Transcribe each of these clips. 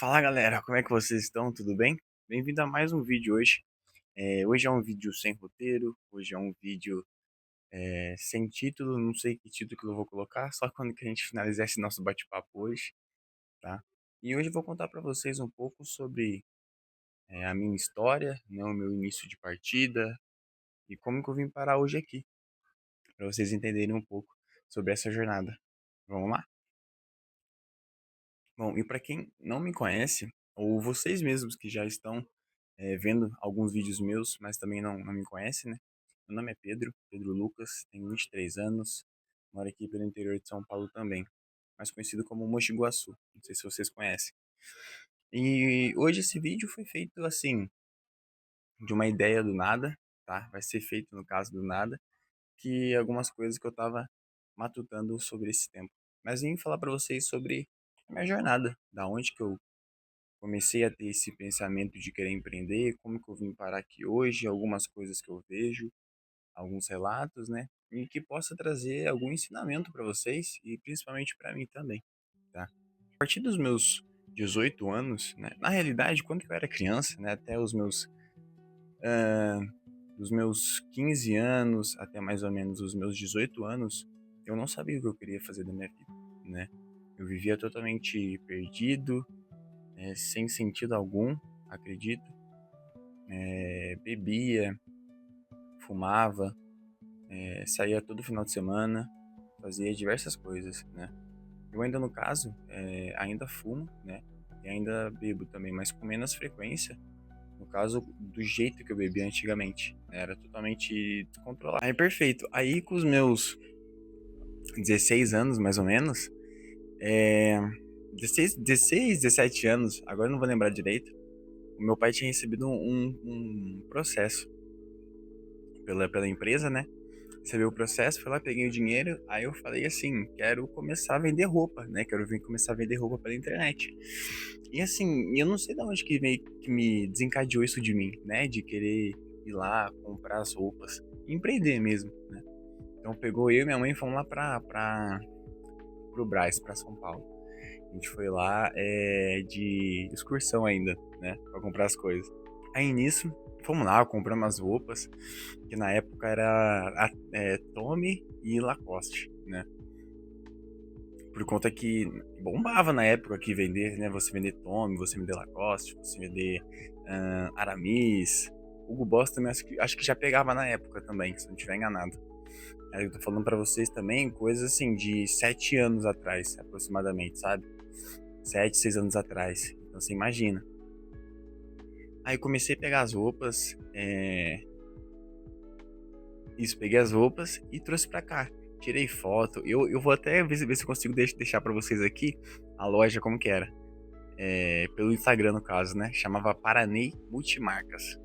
Fala galera, como é que vocês estão? Tudo bem? Bem-vindo a mais um vídeo hoje. Hoje é um vídeo sem roteiro, hoje é um vídeo sem título, não sei que título que eu vou colocar, só quando que a gente finalizar esse nosso bate-papo hoje, tá? E hoje eu vou contar para vocês um pouco sobre a minha história, né, o meu início de partida e como que eu vim parar hoje aqui, para vocês entenderem um pouco sobre essa jornada. Vamos lá? Bom, e para quem não me conhece, ou vocês mesmos que já estão vendo alguns vídeos meus, mas também não me conhece, né? Meu nome é Pedro, Pedro Lucas, tenho 23 anos, moro aqui pelo interior de São Paulo também, mais conhecido como Mogi Guaçu, não sei se vocês conhecem. E hoje esse vídeo foi feito assim, de uma ideia do nada, tá? Vai ser feito no caso do nada, que algumas coisas que eu tava matutando sobre esse tempo. Mas vim falar para vocês sobre a minha jornada, da onde que eu comecei a ter esse pensamento de querer empreender, como que eu vim parar aqui hoje, algumas coisas que eu vejo, alguns relatos, né? E que possa trazer algum ensinamento para vocês e principalmente para mim também, tá? A partir dos meus 18 anos, né? Na realidade, quando eu era criança, né? Até os meus, ah, dos meus 15 anos até mais ou menos os meus 18 anos, eu não sabia o que eu queria fazer da minha vida, né? Eu vivia totalmente perdido, sem sentido algum, acredito. Bebia, fumava, saía todo final de semana, fazia diversas coisas, né? Eu ainda no caso, ainda fumo, né? E ainda bebo também, mas com menos frequência. No caso, do jeito que eu bebia antigamente, né? Era totalmente descontrolado. Aí, perfeito. Aí, com os meus 16 anos, mais ou menos, é... 17 anos, agora eu não vou lembrar direito, o meu pai tinha recebido um processo pela empresa, né? Recebi o processo, fui lá, peguei o dinheiro, aí eu falei assim, quero começar a vender roupa, né? Quero vir começar a vender roupa pela internet. E assim, eu não sei de onde que meio que me desencadeou isso de mim, né? De querer ir lá, comprar as roupas, empreender mesmo, né? Então pegou eu e minha mãe e fomos lá pro Brás, pra São Paulo. A gente foi lá de excursão ainda, né? Pra comprar as coisas. Aí nisso, fomos lá, compramos as roupas, que na época era Tommy e Lacoste, né? Por conta que bombava na época aqui vender, né? Você vender Tommy, você vender Lacoste, você vender Aramis. Hugo Boss também acho que já pegava na época também, se não estiver enganado. Aí eu tô falando pra vocês também coisas assim de 7 anos atrás, aproximadamente, sabe? 7, 6 anos atrás. Então você imagina. Aí comecei a pegar as roupas, isso, peguei as roupas e trouxe pra cá. Tirei foto. Eu vou até ver se eu consigo deixar pra vocês aqui a loja como que era. Pelo Instagram, no caso, né? Chamava Paranei Multimarcas.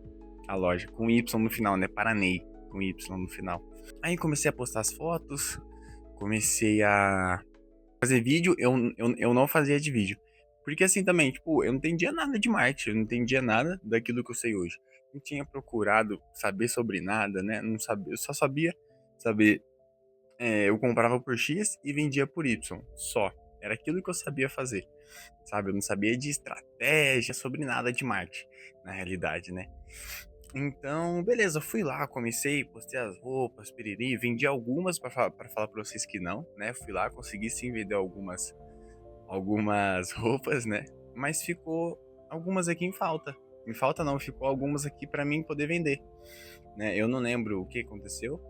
A loja, com Y no final, né? Paranei, com Y no final. Aí comecei a postar as fotos, comecei a fazer vídeo. Eu não fazia de vídeo. Porque assim também, tipo, eu não entendia nada de marketing, eu não entendia nada daquilo que eu sei hoje. Não tinha procurado saber sobre nada, né? Não sabia, eu só sabia saber. Eu comprava por X e vendia por Y, só. Era aquilo que eu sabia fazer, sabe? Eu não sabia de estratégia, sobre nada de marketing, na realidade, né? Então, beleza, fui lá, comecei, postei as roupas, piriri, vendi algumas pra falar pra vocês que não, né? Fui lá, consegui sim vender algumas roupas, né? Mas ficou algumas aqui em falta. Em falta não, ficou algumas aqui pra mim poder vender, né? Eu não lembro o que aconteceu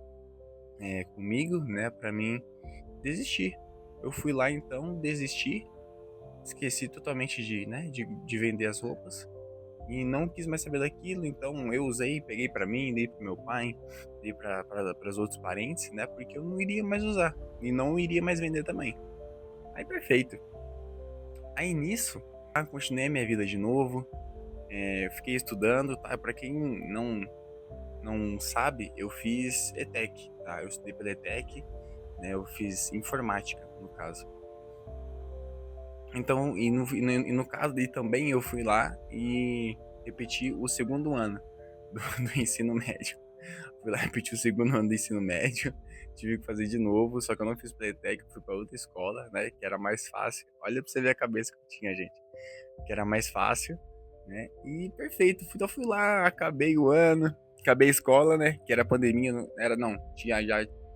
comigo, né? Pra mim desistir. Eu fui lá então, desisti, esqueci totalmente de vender as roupas e não quis mais saber daquilo. Então eu usei, peguei pra mim, dei pro meu pai, dei para os outros parentes, né? Porque eu não iria mais usar e não iria mais vender também. Aí perfeito. Aí nisso, continuei a minha vida de novo, fiquei estudando, tá? Para quem não sabe, eu fiz ETEC, tá? Eu estudei pela ETEC, né? Eu fiz informática, no caso. Então, e no caso dele também, eu fui lá e repeti o segundo ano do ensino médio. Fui lá repetir o segundo ano do ensino médio, tive que fazer de novo, só que eu não fiz Playtech, fui para outra escola, né, que era mais fácil. Olha pra você ver a cabeça que eu tinha, gente. que era mais fácil, né? E perfeito, então fui lá, acabei o ano, acabei a escola, né? Que era pandemia, não,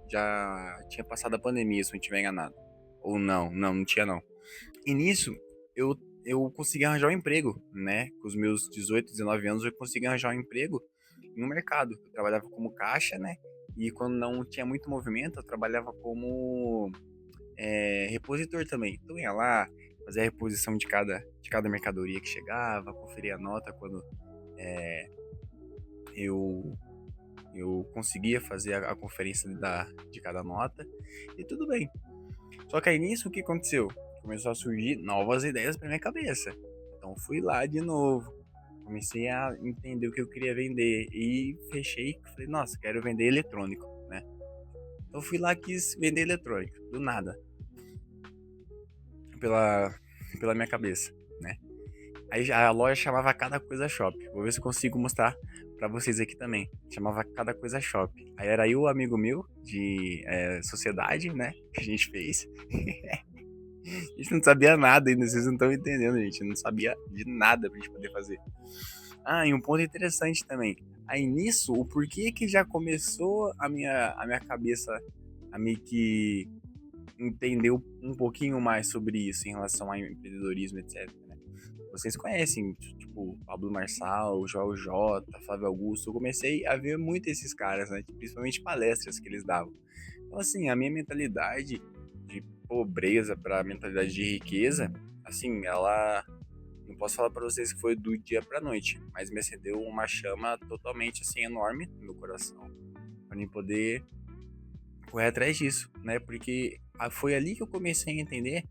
já tinha passado a pandemia, se eu não estiver enganado. Ou não tinha não. E nisso, eu, eu consegui arranjar um emprego, né? Com os meus 18, 19 anos, eu consegui arranjar um emprego em um mercado. Eu trabalhava como caixa, né? E quando não tinha muito movimento, eu trabalhava como repositor também. Então ia lá, fazia a reposição de cada mercadoria que chegava, conferia a nota quando eu, eu conseguia fazer a conferência de cada nota. E tudo bem. Só que aí nisso, o que aconteceu? Começou a surgir novas ideias para minha cabeça. Então fui lá de novo. Comecei a entender o que eu queria vender e fechei, falei, nossa, quero vender eletrônico, né? Então fui lá, quis vender eletrônico, do nada, pela, pela minha cabeça, né? Aí a loja chamava Cada Coisa Shop. Vou ver se eu consigo mostrar pra vocês aqui também. Chamava Cada Coisa Shop. Aí era eu, amigo meu, de sociedade, né? Que a gente fez. A gente não sabia nada ainda, vocês não estão entendendo, gente. Eu não sabia de nada pra gente poder fazer. Ah, e um ponto interessante também. Aí nisso, o porquê que já começou a minha cabeça a meio que entender um pouquinho mais sobre isso em relação ao empreendedorismo, etc. Né? Vocês conhecem, tipo, Pablo Marçal, Joel J, Flávio Augusto. Eu comecei a ver muito esses caras, né? Principalmente palestras que eles davam. Então, assim, a minha mentalidade de pobreza para mentalidade de riqueza, assim, ela não posso falar para vocês que foi do dia para noite, mas me acendeu uma chama totalmente assim enorme no meu coração, para mim poder correr atrás disso, né? Porque foi ali que eu comecei a entender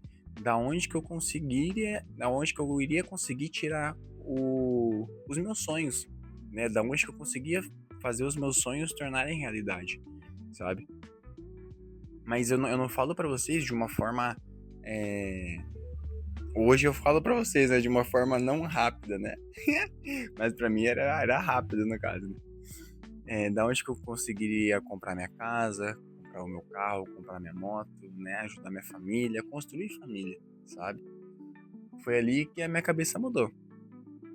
da onde que eu iria conseguir tirar os meus sonhos, né? Da onde que eu conseguia fazer os meus sonhos tornarem realidade, sabe? Mas eu não falo para vocês de uma forma hoje eu falo pra vocês, né, de uma forma não rápida, né? Mas pra mim era rápido, no caso, né? Da onde que eu conseguiria comprar minha casa, comprar o meu carro, comprar minha moto, né? Ajudar minha família, construir família, sabe? Foi ali que a minha cabeça mudou.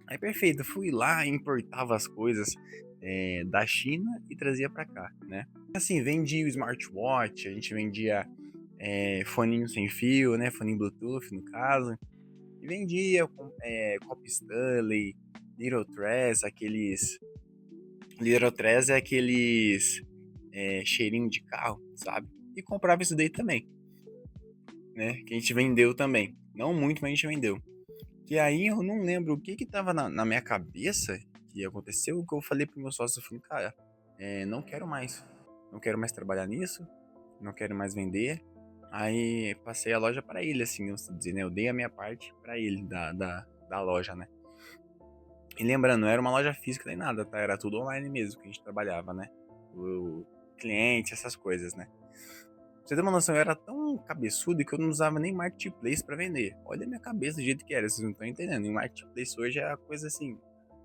Aí perfeito, fui lá, importava as coisas da China e trazia pra cá, né? Assim, vendia o smartwatch, a gente vendia foninho sem fio, né? Foninho Bluetooth, no caso. E vendia Cop Stanley, Little Tress, aqueles. Little Tress é aqueles cheirinho de carro, sabe? E comprava isso daí também, né? Que a gente vendeu também. Não muito, mas a gente vendeu. Que aí eu não lembro o que que tava na minha cabeça que aconteceu, o que eu falei pro meu sócio, eu falei, cara, não quero mais. Não quero mais trabalhar nisso, não quero mais vender. Aí passei a loja para ele, assim, eu dei a minha parte para ele da loja, né? E lembrando, não era uma loja física nem nada, tá? Era tudo online mesmo que a gente trabalhava, né? O cliente, essas coisas, né? Pra você ter uma noção, eu era tão cabeçudo que eu não usava nem marketplace para vender. Olha a minha cabeça do jeito que era, vocês não estão entendendo. E marketplace hoje é a coisa assim,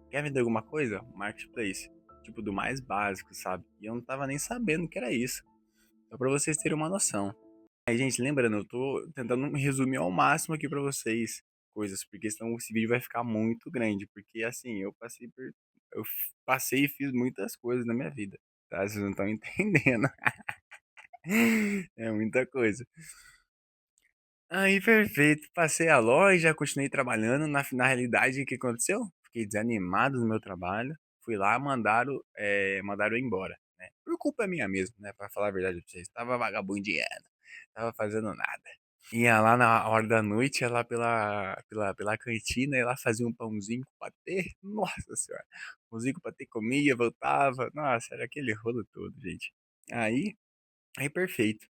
quer vender alguma coisa? Marketplace. Tipo, do mais básico, sabe? E eu não tava nem sabendo que era isso. Só pra vocês terem uma noção. Aí, gente, lembrando, eu tô tentando resumir ao máximo aqui pra vocês coisas, porque senão esse vídeo vai ficar muito grande, porque assim, eu passei e fiz muitas coisas na minha vida, tá? Vocês não estão entendendo. É muita coisa. Aí, perfeito. Passei a loja, continuei trabalhando. Na realidade, o que aconteceu? Fiquei desanimado no meu trabalho. Fui lá, mandaram eu embora, né? Por culpa minha mesmo, né? Pra falar a verdade pra vocês. Tava vagabundeando, tava fazendo nada. Ia lá na hora da noite, ia lá pela cantina, ia lá fazia um pãozinho com patê. Nossa senhora. Pãozinho com patê, comia, voltava. Nossa, era aquele rolo todo, gente. Aí, aí perfeito.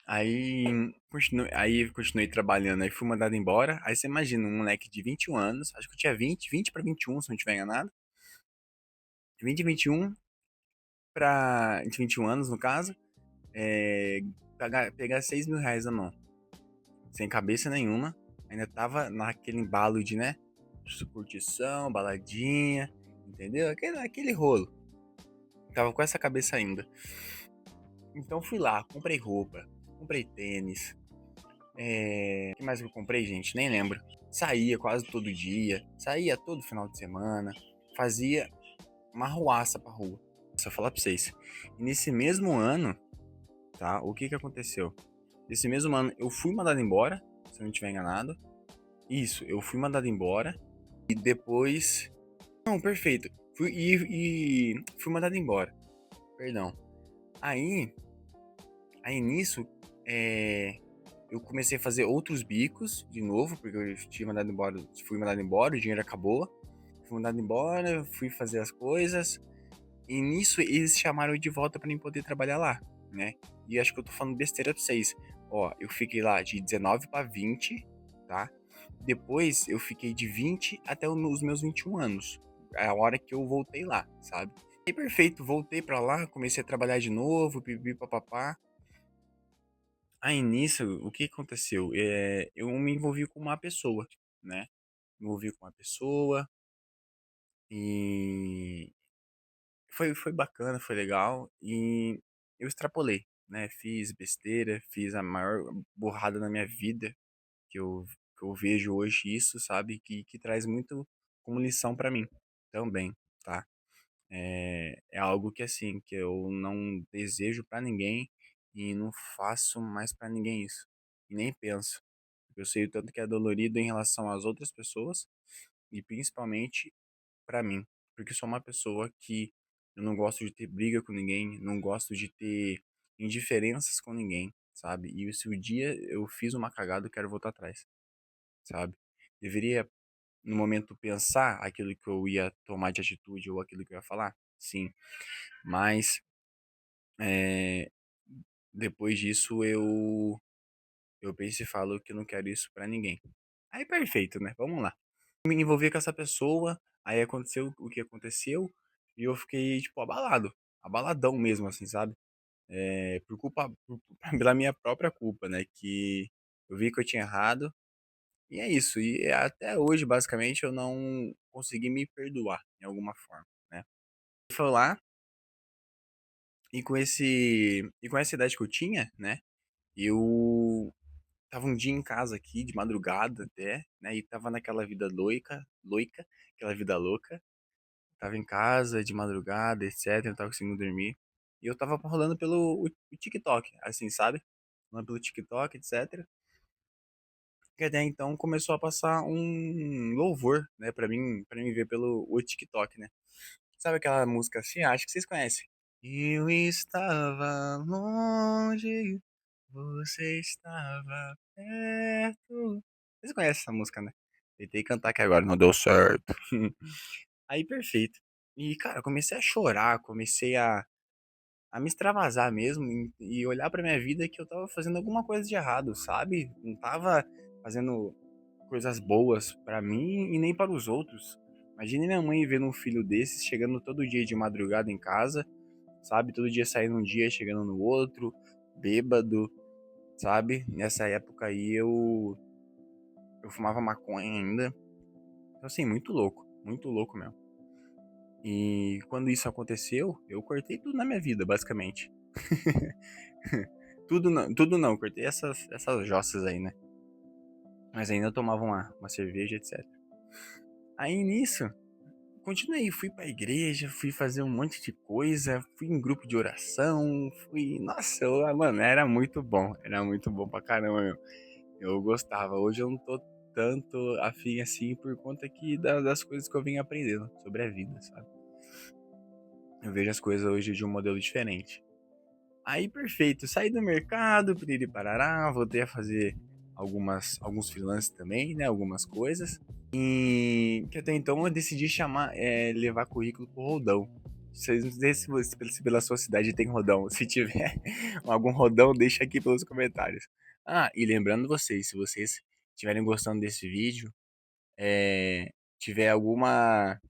Aí continuei trabalhando, aí fui mandado embora. Aí você imagina, um moleque de 21 anos, acho que eu tinha 20 para 21, se não tiver enganado. 20, 21 pra. De 21 anos, no caso, pegar 6 mil reais na mão. Sem cabeça nenhuma. Ainda tava naquele embalo de, né? Curtição, baladinha, entendeu? Aquele rolo. Tava com essa cabeça ainda. Então fui lá, comprei roupa, comprei tênis. O que mais eu comprei, gente? Nem lembro. saía quase todo dia, saía todo final de semana, fazia uma arruaça pra rua. Só falar pra vocês. E nesse mesmo ano, tá? O que que aconteceu? Nesse mesmo ano, eu fui mandado embora, se eu não estiver enganado. Isso, eu fui mandado embora e depois. Não, perfeito. Fui mandado embora. Perdão. Aí, aí nisso, é, eu comecei a fazer outros bicos de novo, porque eu tinha mandado embora, fui mandado embora, o dinheiro acabou. Fui mandado embora, fui fazer as coisas. E nisso eles chamaram eu de volta pra mim poder trabalhar lá, né? E acho que eu tô falando besteira pra vocês. Ó, eu fiquei lá de 19 pra 20, tá? Depois eu fiquei de 20 até os meus 21 anos. É a hora que eu voltei lá, sabe? E perfeito, voltei pra lá, comecei a trabalhar de novo, pipi papapá. Aí nisso, o que aconteceu? Eu me envolvi com uma pessoa, né? Me envolvi com uma pessoa e foi bacana, foi legal e eu extrapolei, né? Fiz besteira, fiz a maior burrada na minha vida que eu vejo hoje isso, sabe? Que traz muito como lição pra mim também, tá? É algo que assim, que eu não desejo pra ninguém e não faço mais pra ninguém isso. E nem penso. Eu sei o tanto que é dolorido em relação às outras pessoas e principalmente pra mim, porque eu sou uma pessoa que eu não gosto de ter briga com ninguém, não gosto de ter indiferenças com ninguém, sabe? E se o dia eu fiz uma cagada, eu quero voltar atrás, sabe? Deveria, no momento, pensar aquilo que eu ia tomar de atitude ou aquilo que eu ia falar, sim, mas é, depois disso eu penso e falo que eu não quero isso pra ninguém. Aí perfeito, né? Vamos lá. Me envolvi com essa pessoa, aí aconteceu o que aconteceu, e eu fiquei, tipo, abalado. Abaladão mesmo, assim, sabe? Pela minha própria culpa, né? Que eu vi que eu tinha errado, e é isso. E até hoje, basicamente, eu não consegui me perdoar, em alguma forma, né? Foi lá, e com essa idade que eu tinha, né? Eu tava um dia em casa aqui, de madrugada até, né? E tava naquela vida loica, aquela vida louca. Tava em casa de madrugada, etc. Não tava conseguindo dormir. E eu tava rolando pelo o TikTok, assim, sabe? Rolando pelo TikTok, etc. Que até então começou a passar um louvor, né, pra mim ver pelo o TikTok, né? Sabe aquela música assim? Acho que vocês conhecem. Eu estava longe, você estava perto. Vocês conhecem essa música, né? Tentei cantar aqui agora, não deu certo. Aí, perfeito. E, cara, eu comecei a chorar, comecei a me extravasar mesmo e olhar pra minha vida que eu tava fazendo alguma coisa de errado, sabe? Não tava fazendo coisas boas pra mim e nem para os outros. Imagine minha mãe vendo um filho desses chegando todo dia de madrugada em casa, sabe? Todo dia saindo um dia, chegando no outro, bêbado, sabe? Nessa época aí eu fumava maconha ainda. Então, assim, muito louco mesmo. E quando isso aconteceu, eu cortei tudo na minha vida, basicamente. Tudo não, cortei essas jossas aí, né? Mas ainda eu tomava uma cerveja, etc. Aí nisso, continuei, fui pra igreja, fui fazer um monte de coisa, fui em grupo de oração, fui. Nossa, mano, era muito bom pra caramba, meu. Eu gostava. Hoje eu não tô tanto afim assim por conta aqui das coisas que eu venho aprendendo sobre a vida, sabe? Eu vejo as coisas hoje de um modelo diferente. Aí, perfeito. Saí do mercado, piriri parará, voltei a fazer alguns freelances também, né? Algumas coisas. E que até então eu decidi levar currículo pro Rodão. Vocês não sei se pela sua cidade tem rodão. Se tiver algum rodão, deixa aqui pelos comentários. Ah, e lembrando vocês, se vocês estiverem gostando desse vídeo, tiver alguma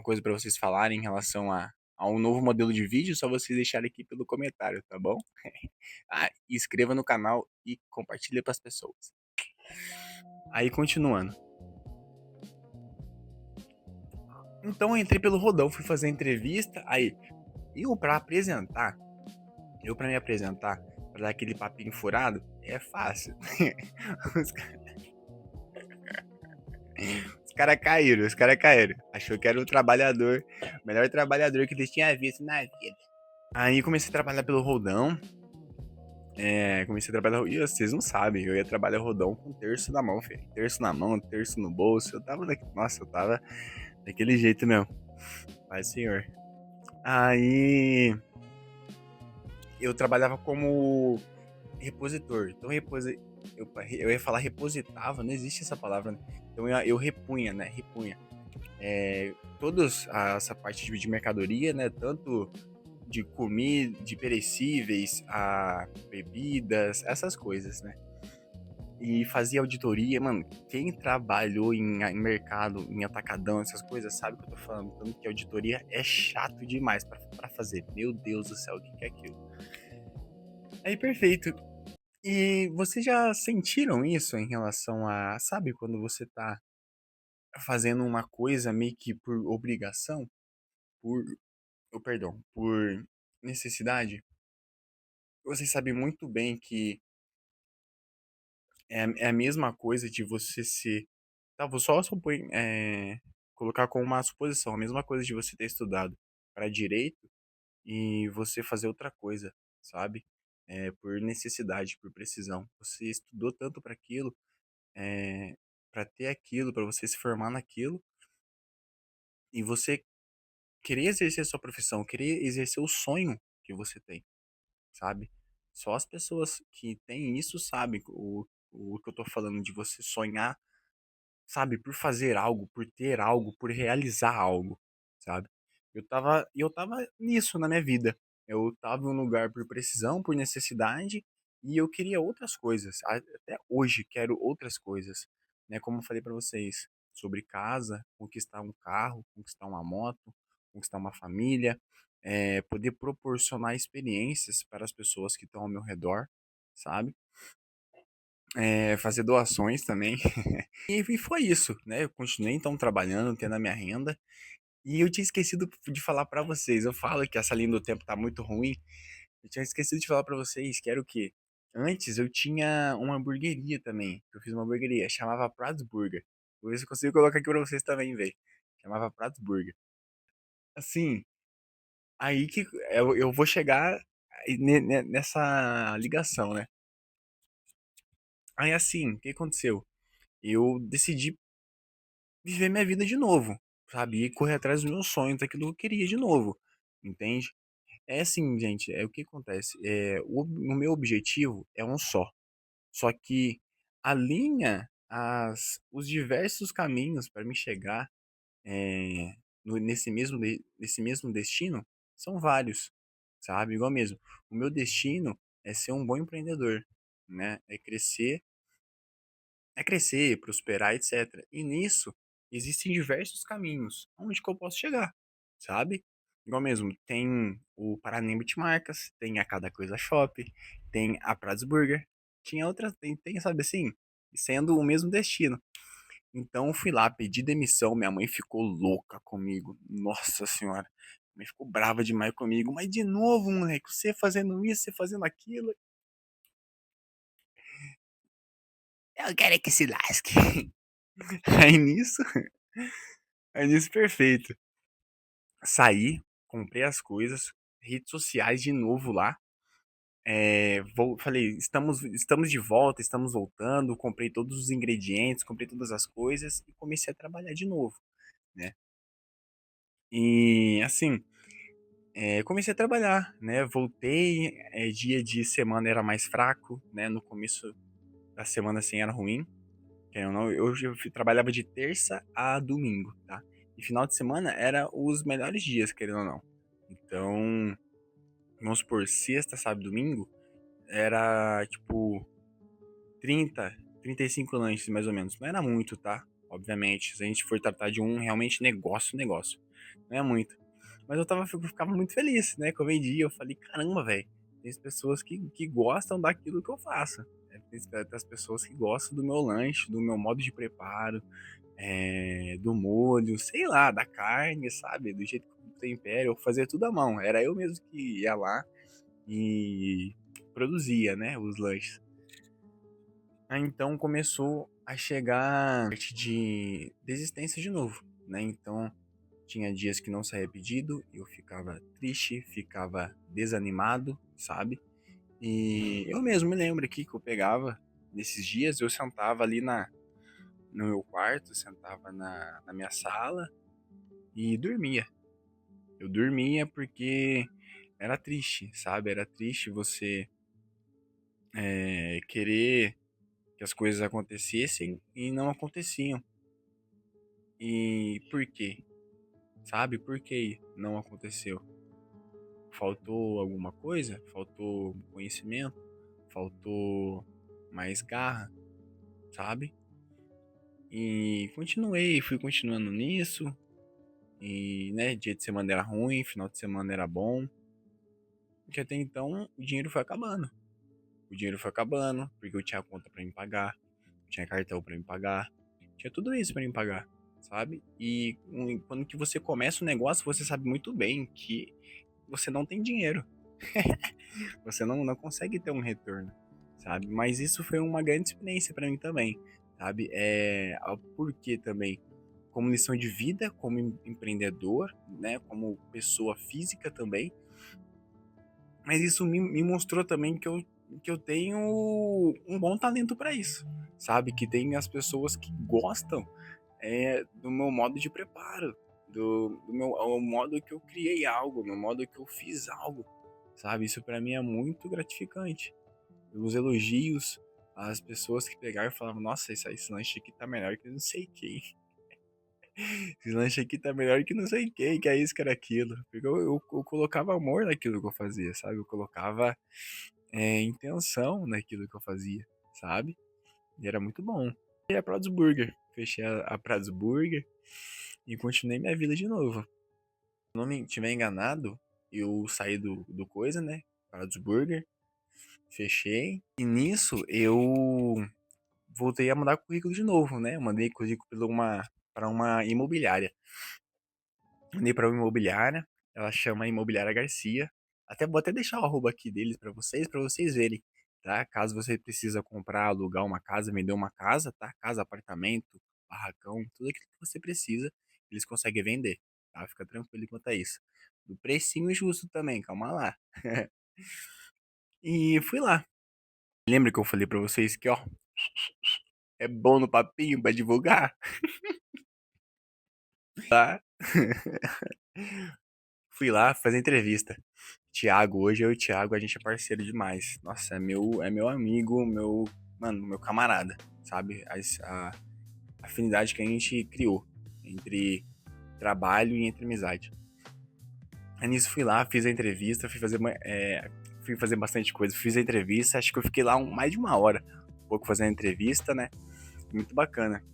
coisa para vocês falarem em relação a um novo modelo de vídeo, só vocês deixarem aqui pelo comentário, tá bom? Ah, inscreva no canal e compartilha para as pessoas. Aí, continuando. Então, eu entrei pelo Rodão, fui fazer a entrevista. Aí, eu para apresentar, eu para me apresentar, para dar aquele papinho furado, é fácil. Os caras caíram. Achou que era o trabalhador, o melhor trabalhador que eles tinham visto na vida. Aí comecei a trabalhar pelo Roldão. Comecei a trabalhar. E vocês não sabem, eu ia trabalhar Roldão com um terço na mão, filho. Terço na mão, terço no bolso. Nossa, eu tava daquele jeito mesmo. Pai senhor. Aí eu trabalhava como repositor. Então, eu ia falar repositava, não existe essa palavra, né? Então, eu repunha, né? Repunha. Todos essa parte de mercadoria, né? Tanto de comida, de perecíveis, a bebidas, essas coisas, né? E fazia auditoria, mano. Quem trabalhou em mercado, em atacadão, essas coisas, sabe o que eu tô falando? Tanto que auditoria é chato demais pra fazer. Meu Deus do céu, o que é aquilo? Aí, perfeito. E vocês já sentiram isso em relação a, sabe, quando você tá fazendo uma coisa meio que por obrigação, por, perdão, por necessidade? Vocês sabem muito bem que é a mesma coisa de você ser, tá, vou só supor, colocar como uma suposição, a mesma coisa de você ter estudado para direito e você fazer outra coisa, sabe? Por necessidade, por precisão. Você estudou tanto para aquilo, para ter aquilo, para você se formar naquilo, e você querer exercer a sua profissão, querer exercer o sonho que você tem, sabe? Só as pessoas que têm isso sabem o que eu tô falando de você sonhar, sabe? Por fazer algo, por ter algo, por realizar algo, sabe? Eu tava nisso na minha vida. Eu tava em um lugar por precisão, por necessidade, e eu queria outras coisas. Até hoje quero outras coisas, né? Como eu falei pra vocês, sobre casa, conquistar um carro, conquistar uma moto, conquistar uma família, poder proporcionar experiências para as pessoas que estão ao meu redor, sabe? Fazer doações também. E foi isso, né? Eu continuei então trabalhando, tendo a minha renda. E eu tinha esquecido de falar pra vocês. Eu falo que essa linha do tempo tá muito ruim. Eu tinha esquecido de falar pra vocês que era o quê? Antes eu tinha uma hamburgueria também. Eu fiz uma hamburgueria, chamava Prados Burger. Vou ver se eu consigo colocar aqui pra vocês também ver. Chamava Prados Burger. Assim, aí que eu vou chegar nessa ligação, né? Aí assim, o que aconteceu? Eu decidi viver minha vida de novo, sabe? E correr atrás dos meus sonhos, daquilo que eu queria de novo, entende? É assim, gente, o que acontece? O meu objetivo é um só que alinha os diversos caminhos para me chegar nesse mesmo destino são vários, sabe? Igual mesmo. O meu destino é ser um bom empreendedor, né? É crescer, prosperar, etc. E nisso existem diversos caminhos onde que eu posso chegar, sabe? Igual mesmo, tem o Paraná de Marcas, tem a Cada Coisa Shop, tem a Prats Burger, tinha outras, tem, sabe assim, sendo o mesmo destino. Então eu fui lá, pedi demissão, minha mãe ficou louca comigo, nossa senhora. Minha mãe ficou brava demais comigo, mas de novo, moleque, você fazendo isso, você fazendo aquilo. Eu quero é que se lasque. Aí nisso, aí nisso perfeito. Saí, comprei as coisas, redes sociais de novo lá. Falei, estamos de volta, estamos voltando. Comprei todos os ingredientes, comprei todas as coisas e comecei a trabalhar de novo, né? E assim, comecei a trabalhar, né? Voltei, dia de semana era mais fraco, né? No começo da semana assim era ruim. Querendo ou não, trabalhava de terça a domingo, tá? E final de semana era os melhores dias, querendo ou não. Então, vamos supor, sexta, sábado, domingo, era tipo 35 lanches mais ou menos. Não era muito, tá? Obviamente, se a gente for tratar de um realmente negócio. Não é muito. Mas eu ficava muito feliz, né? Que eu vendia, eu falei, caramba, velho, tem as pessoas que gostam daquilo que eu faço. Tem as pessoas que gostam do meu lanche, do meu modo de preparo, do molho, sei lá, da carne, sabe? Do jeito que eu tempero, eu fazia tudo à mão. Era eu mesmo que ia lá e produzia, né, os lanches. Aí então começou a chegar a parte de desistência de novo, né? Então, tinha dias que não saía pedido, eu ficava triste, ficava desanimado, sabe? E eu mesmo me lembro aqui que eu pegava, nesses dias, eu sentava ali no meu quarto, sentava na minha sala e dormia. Eu dormia porque era triste, sabe? Era triste você querer que as coisas acontecessem e não aconteciam. E por quê? Sabe? Por que não aconteceu? Faltou alguma coisa? Faltou conhecimento? Faltou mais garra, sabe? E continuei, fui continuando nisso. E, né, dia de semana era ruim, final de semana era bom. Porque até então o dinheiro foi acabando. O dinheiro foi acabando, porque eu tinha conta pra me pagar, tinha cartão pra me pagar, tinha tudo isso pra me pagar, sabe? E quando que você começa o negócio, você sabe muito bem que você não tem dinheiro. Você não consegue ter um retorno, sabe? Mas isso foi uma grande experiência pra mim também, sabe? Porque também, como lição de vida, como empreendedor, né? Como pessoa física também. Mas isso me mostrou também que eu tenho um bom talento para isso, sabe? Que tem as pessoas que gostam do meu modo de preparo, do meu o modo que eu criei algo, no modo que eu fiz algo, sabe? Isso para mim é muito gratificante. Os elogios, as pessoas que pegaram e falavam, nossa, esse lanche aqui tá melhor que não sei quem. Esse lanche aqui tá melhor que não sei quem, que é isso, que era aquilo. Porque eu colocava amor naquilo que eu fazia, sabe? Eu colocava intenção naquilo que eu fazia, sabe? E era muito bom. E a Prados Burger. Fechei a Prados Burger e continuei minha vida de novo. Se eu não me tiver enganado, eu saí do coisa, né? Prados Burger. Fechei. E nisso eu voltei a mandar currículo de novo, né? Eu mandei currículo para uma imobiliária. Mandei para uma imobiliária. Ela chama Imobiliária Garcia. Vou até deixar o arroba aqui deles para vocês verem, tá? Caso você precisa comprar, alugar uma casa, vender uma casa, tá? Casa, apartamento, barracão, tudo aquilo que você precisa, eles conseguem vender, tá? Fica tranquilo quanto a isso. Do precinho justo também, calma lá. E fui lá. Lembra que eu falei pra vocês que, ó, é bom no papinho pra divulgar? Tá? Fui lá fazer entrevista. Thiago, hoje eu e o Thiago, a gente é parceiro demais. Nossa, é meu amigo, mano, meu camarada, sabe? A afinidade que a gente criou entre trabalho e entre amizade. Aí nisso fui lá, fiz a entrevista, fui fazer bastante coisa. Fiz a entrevista, acho que eu fiquei lá mais de uma hora, um pouco fazendo a entrevista, né? Muito bacana.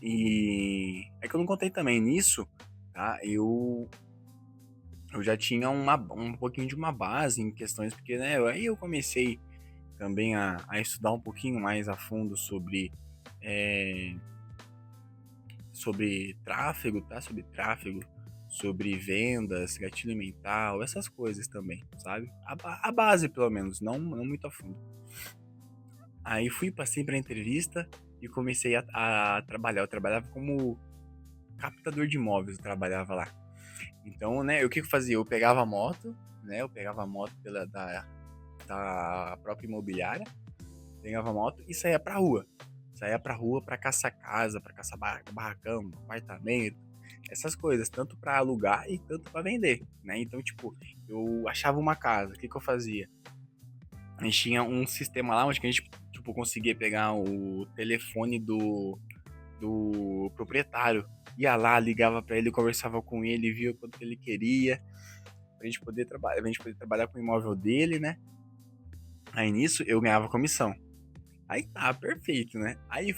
E é que eu não contei também nisso, tá? Eu já tinha um pouquinho de uma base em questões, porque, né, aí eu comecei também a estudar um pouquinho mais a fundo é, sobre tráfego, tá? Sobre tráfego, sobre vendas, gatilho mental, essas coisas também, sabe? A base, pelo menos, não muito a fundo. Aí passei pra entrevista e comecei a trabalhar. Eu trabalhava como captador de imóveis, eu trabalhava lá. Então, né, o que eu fazia? Eu pegava a moto, né? Eu pegava a moto da própria imobiliária, pegava a moto e saía pra rua. Saía pra rua pra caçar casa, pra caçar barracão, apartamento, essas coisas, tanto pra alugar e tanto pra vender, né? Então, tipo, eu achava uma casa, o que que eu fazia? A gente tinha um sistema lá onde a gente, tipo, conseguia pegar o telefone do proprietário. Ia lá, ligava pra ele, conversava com ele, via quanto ele queria, pra gente poder trabalhar com o imóvel dele, né? Aí nisso eu ganhava comissão. Aí tá, perfeito, né? Aí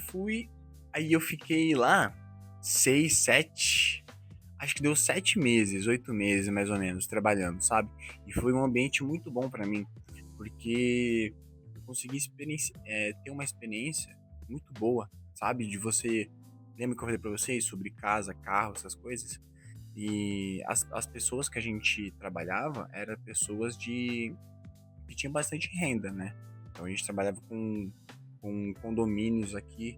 eu fiquei lá 6, 7, acho que deu 7 meses, 8 meses mais ou menos, trabalhando, sabe? E foi um ambiente muito bom pra mim, porque eu consegui ter uma experiência muito boa, sabe? De você. Lembra que eu falei pra vocês sobre casa, carro, essas coisas? E as pessoas que a gente trabalhava eram pessoas que tinham bastante renda, né? Então a gente trabalhava com com condomínios aqui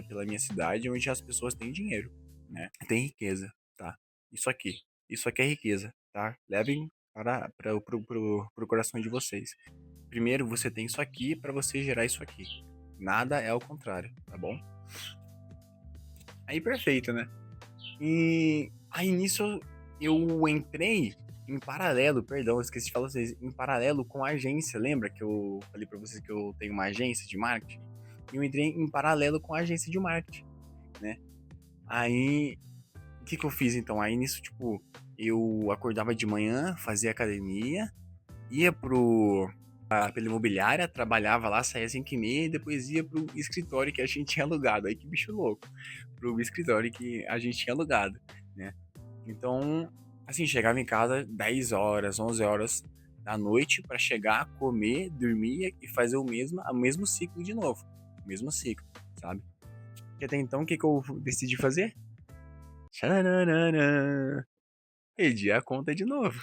pela minha cidade, onde as pessoas têm dinheiro, né? Tem riqueza, tá? Isso aqui. Isso aqui é riqueza, tá? Levem pro coração de vocês. Primeiro você tem isso aqui para você gerar isso aqui. Nada é ao contrário, tá bom? Aí perfeito, né? E aí nisso eu entrei em paralelo, perdão, eu esqueci de falar pra vocês, em paralelo com a agência. Lembra que eu falei pra vocês que eu tenho uma agência de marketing? Eu entrei em paralelo com a agência de marketing, né? Aí, o que que eu fiz então? Aí nisso, tipo, eu acordava de manhã, fazia academia, ia pela imobiliária, trabalhava lá, saía às 5h30 e depois ia pro escritório que a gente tinha alugado. Aí que bicho louco. Pro escritório que a gente tinha alugado, né? Então, assim, chegava em casa 10 horas, 11 horas da noite para chegar, comer, dormir e fazer o mesmo ciclo de novo. O mesmo ciclo, sabe? E até então, o que que eu decidi fazer? Tchananana. Pedi a conta de novo.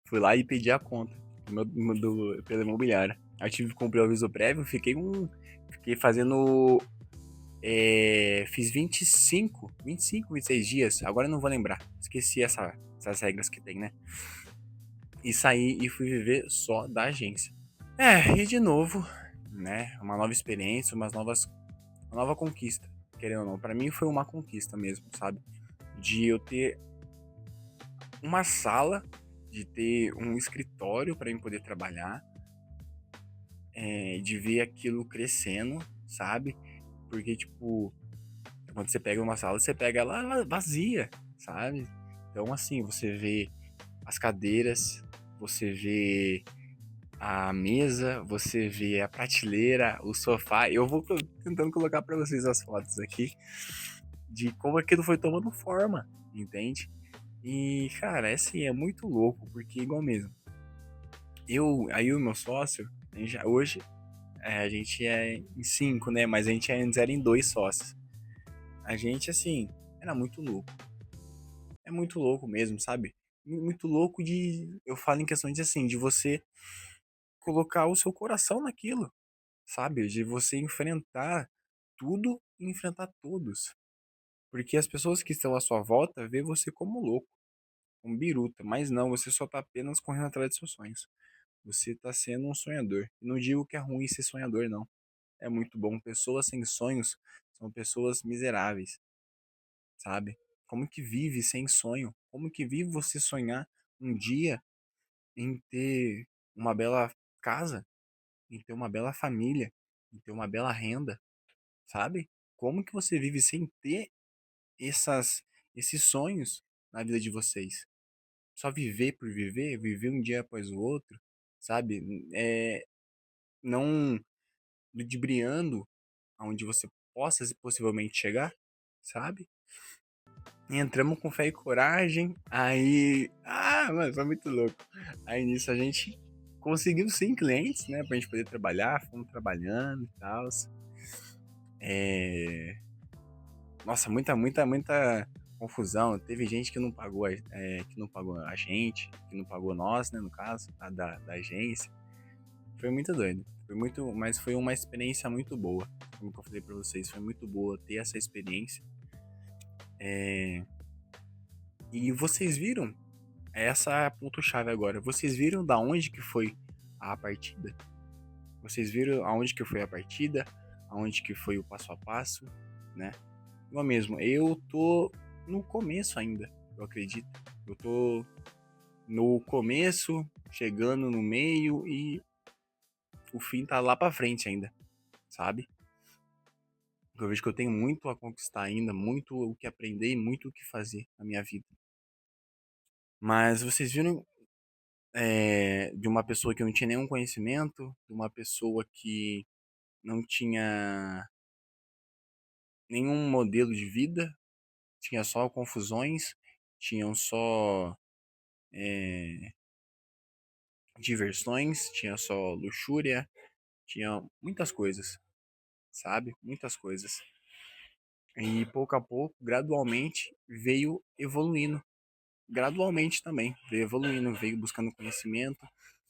Fui lá e pedi a conta pela imobiliária. Aí tive que comprar o aviso prévio, fiquei fazendo. Fiz 26 dias, agora eu não vou lembrar. Esqueci essas regras que tem, né? E saí e fui viver só da agência. E de novo, né? Uma nova experiência, uma nova conquista, querendo ou não. Pra mim foi uma conquista mesmo, sabe? De eu ter uma sala, de ter um escritório para eu poder trabalhar, de ver aquilo crescendo, sabe? Porque, tipo, quando você pega uma sala, você pega ela vazia, sabe? Então, assim, você vê as cadeiras, você vê a mesa, você vê a prateleira, o sofá. Eu vou tentando colocar para vocês as fotos aqui de como aquilo foi tomando forma, entende? E, cara, assim, é muito louco, porque igual mesmo. Aí o meu sócio, hoje, a gente é em cinco, né? Mas a gente antes era em dois sócios. A gente, assim, era muito louco. É muito louco mesmo, sabe? Muito louco eu falo em questão de assim, de você colocar o seu coração naquilo, sabe? De você enfrentar tudo e enfrentar todos. Porque as pessoas que estão à sua volta vê você como louco, como biruta, mas não, você só tá apenas correndo atrás dos seus sonhos. Você tá sendo um sonhador. E não digo que é ruim ser sonhador, não. É muito bom. Pessoas sem sonhos são pessoas miseráveis, sabe? Como que vive sem sonho? Como que vive você sonhar um dia em ter uma bela casa, em ter uma bela família, em ter uma bela renda, sabe? Como que você vive sem ter esses sonhos na vida de vocês? Só viver por viver, viver um dia após o outro, sabe? Não ludibriando aonde você possa possivelmente chegar, sabe? Entramos com fé e coragem, aí. Mano, foi muito louco. Aí nisso a gente conseguiu sim clientes, né? Pra gente poder trabalhar, fomos trabalhando e tal. É... Nossa, muita confusão. Teve gente que não pagou, que não pagou a gente, que não pagou nós, né? No caso, da agência. Foi muito doido. Mas foi uma experiência muito boa. Como eu falei pra vocês, foi muito boa ter essa experiência. E vocês viram? Essa é a ponto-chave agora. Vocês viram da onde que foi a partida? Vocês viram aonde que foi a partida? Aonde que foi o passo a passo, né? Igual mesmo, eu tô no começo ainda, eu acredito. Eu tô no começo, chegando no meio e o fim tá lá pra frente ainda, sabe? Eu vejo que eu tenho muito a conquistar ainda, muito o que aprender e muito o que fazer na minha vida. Mas vocês viram de uma pessoa que não tinha nenhum conhecimento, de uma pessoa que não tinha nenhum modelo de vida, tinha só confusões, tinham só diversões, tinha só luxúria, tinha muitas coisas, sabe? Muitas coisas. E pouco a pouco, gradualmente, veio evoluindo. Gradualmente também, veio evoluindo, veio buscando conhecimento,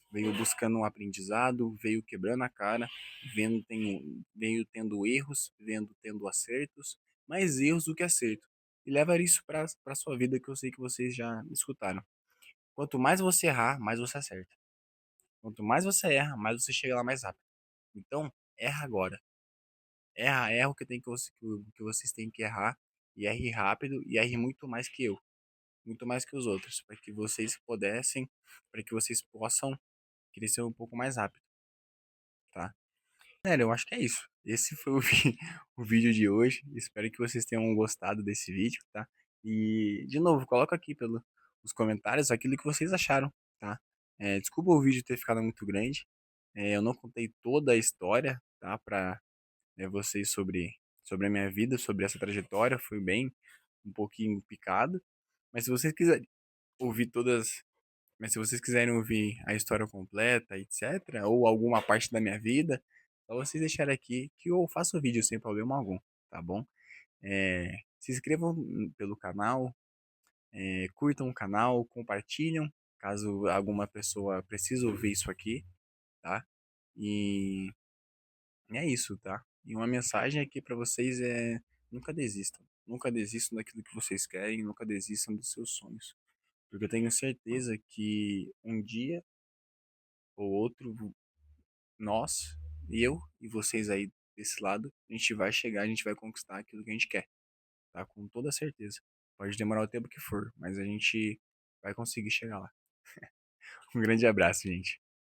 veio buscando um aprendizado, veio quebrando a cara, veio tendo erros, vendo tendo acertos, mais erros do que acerto. E leva isso para sua vida que eu sei que vocês já escutaram. Quanto mais você errar, mais você acerta. Quanto mais você erra, mais você chega lá mais rápido. Então, erra agora. Erra o que tem que vocês têm que errar e erre rápido e erre muito mais que eu, muito mais que os outros, para que vocês possam crescer um pouco mais rápido, tá? Galera, eu acho que é isso. Esse foi o vídeo de hoje. Espero que vocês tenham gostado desse vídeo, tá? E, de novo, coloca aqui nos comentários aquilo que vocês acharam, tá? Desculpa o vídeo ter ficado muito grande. Eu não contei toda a história, tá? Pra vocês sobre a minha vida, sobre essa trajetória. Foi bem um pouquinho picado. Mas se vocês quiserem ouvir todas mas se vocês quiserem ouvir a história completa, etc., ou alguma parte da minha vida, só vocês deixarem aqui que eu faço vídeo sem problema algum, tá bom? Se inscrevam pelo canal, curtam o canal, compartilham, caso alguma pessoa precise ouvir isso aqui, tá? E é isso, tá? E uma mensagem aqui pra vocês é: nunca desistam. Nunca desistam daquilo que vocês querem, nunca desistam dos seus sonhos. Porque eu tenho certeza que um dia ou outro nós, eu e vocês aí desse lado, a gente vai chegar, a gente vai conquistar aquilo que a gente quer, tá? Com toda certeza. Pode demorar o tempo que for, mas a gente vai conseguir chegar lá. Um grande abraço, gente.